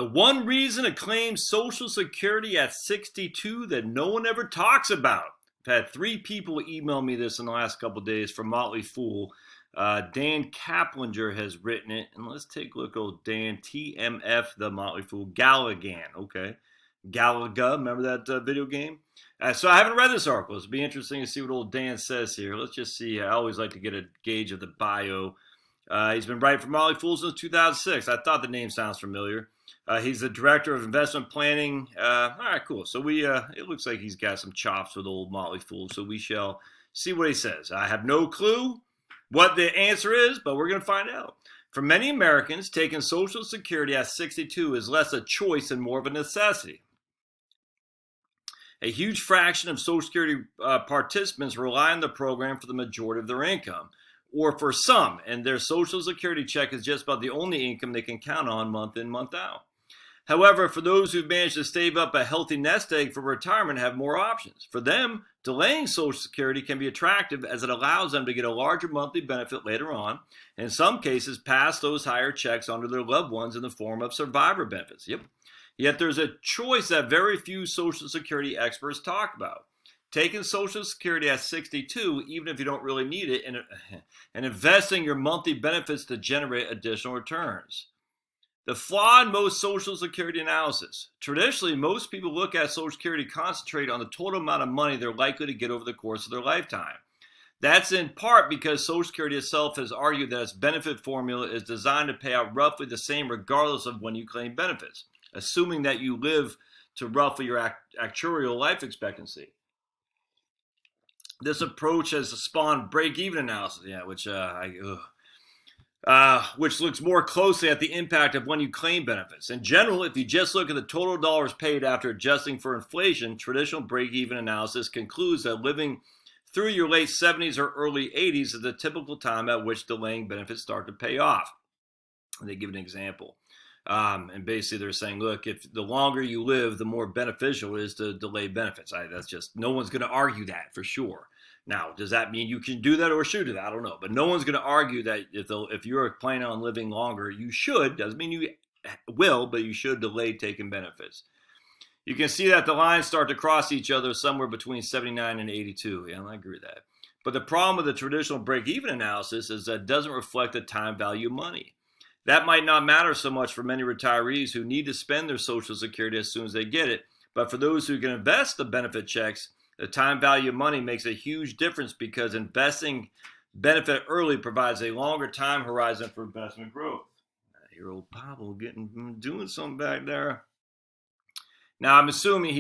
The one reason to claim Social Security at 62 that no one ever talks about. I've had 3 people email me this in the last couple of days from Motley Fool. Dan Kaplinger has written it. And let's take a look at Dan, TMF, the Motley Fool, Gallagher. Okay. Galaga, remember that video game? So I haven't read this article. It'll be interesting to see what old Dan says here. Let's just see. I always like to get a gauge of the bio. He's been writing for Motley Fool since 2006. I thought the name sounds familiar. He's the director of investment planning. All right, cool. So it looks like he's got some chops with old Motley Fool. So we shall see what he says. I have no clue what the answer is, but we're going to find out. For many Americans, taking Social Security at 62 is less a choice and more of a necessity. A huge fraction of Social Security participants rely on the program for the majority of their income, or for some, and their Social Security check is just about the only income they can count on month in, month out. However, for those who've managed to save up a healthy nest egg for retirement, have more options. For them, delaying Social Security can be attractive as it allows them to get a larger monthly benefit later on, and in some cases pass those higher checks onto their loved ones in the form of survivor benefits. Yet there's a choice that very few Social Security experts talk about. Taking Social Security at 62, even if you don't really need it, and investing your monthly benefits to generate additional returns. The flaw in most Social Security analysis. Traditionally, most people look at Social Security concentrate on the total amount of money they're likely to get over the course of their lifetime. That's in part because Social Security itself has argued that its benefit formula is designed to pay out roughly the same regardless of when you claim benefits, assuming that you live to roughly your actuarial life expectancy. This approach has spawned break-even analysis, which looks more closely at the impact of when you claim benefits. In general, if you just look at the total dollars paid after adjusting for inflation, traditional break-even analysis concludes that living through your late 70s or early 80s is the typical time at which delaying benefits start to pay off. And they give an example. And basically they're saying, look, if the longer you live, the more beneficial it is to delay benefits. That's just, no one's going to argue that for sure. Now, does that mean you can do that or should do that? I don't know. But no one's going to argue that if you're planning on living longer, you should. Doesn't mean you will, but you should delay taking benefits. You can see that the lines start to cross each other somewhere between 79 and 82. Yeah, I agree with that. But the problem with the traditional break-even analysis is that it doesn't reflect the time value of money. That might not matter so much for many retirees who need to spend their Social Security as soon as they get it. But for those who can invest the benefit checks, the time value of money makes a huge difference because investing benefit early provides a longer time horizon for investment growth. I hear old Pablo doing something back there. Now, I'm assuming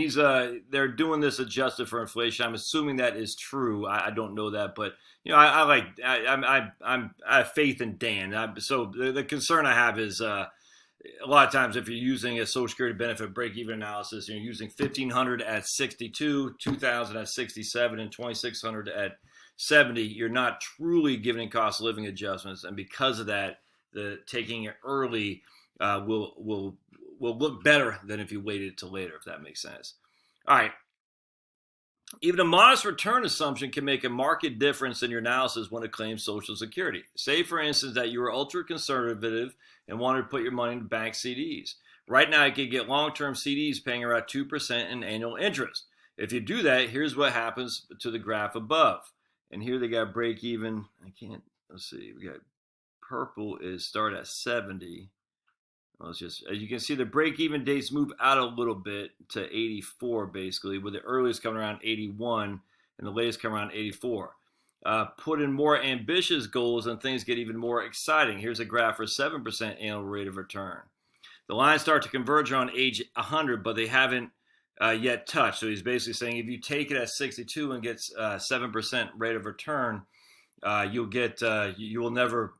they're doing this adjusted for inflation. I'm assuming that is true. I don't know that, but I have faith in Dan. So the concern I have is a lot of times if you're using a Social Security benefit break-even analysis, you're using $1,500 at 62, $2,000 at 67, and $2,600 at 70. You're not truly giving cost of living adjustments, and because of that, taking it early will look better than if you waited till later, if that makes sense. All right. Even a modest return assumption can make a marked difference in your analysis when it claims Social Security. Say, for instance, that you are ultra-conservative and wanted to put your money in bank CDs. Right now, you can get long-term CDs paying around 2% in annual interest. If you do that, here's what happens to the graph above. And here they got break even. Let's see. We got purple is start at 70. Well, you can see the break-even dates move out a little bit to 84, basically, with the earliest coming around 81 and the latest coming around 84. Put in more ambitious goals and things get even more exciting. Here's a graph for 7% annual rate of return. The lines start to converge around age 100, but they haven't yet touched. So he's basically saying if you take it at 62 and get 7% rate of return, they'll never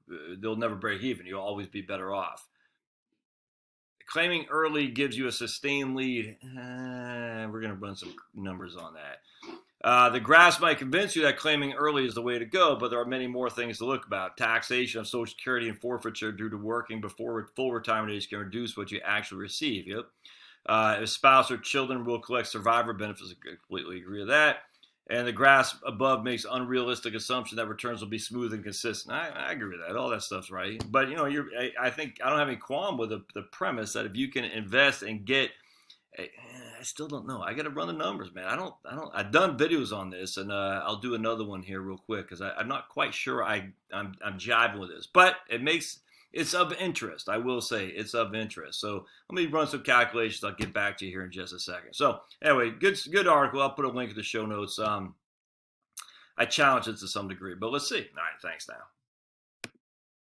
break even. You'll always be better off. Claiming early gives you a sustained lead. We're going to run some numbers on that. The graphs might convince you that claiming early is the way to go, but there are many more things to look about. Taxation of Social Security and forfeiture due to working before full retirement age can reduce what you actually receive. If spouse or children will collect survivor benefits, I completely agree with that. And the graph above makes unrealistic assumption that returns will be smooth and consistent. I agree with that. All that stuff's right. But I think I don't have any qualm with the premise that if you can invest and get, I still don't know. I got to run the numbers, man. I've done videos on this, and I'll do another one here real quick because I'm not quite sure I'm jiving with this, but it's of interest. I will say it's of interest. So let me run some calculations. I'll get back to you here in just a second. So anyway, good article. I'll put a link in the show notes. I challenge it to some degree, but let's see. All right, thanks now.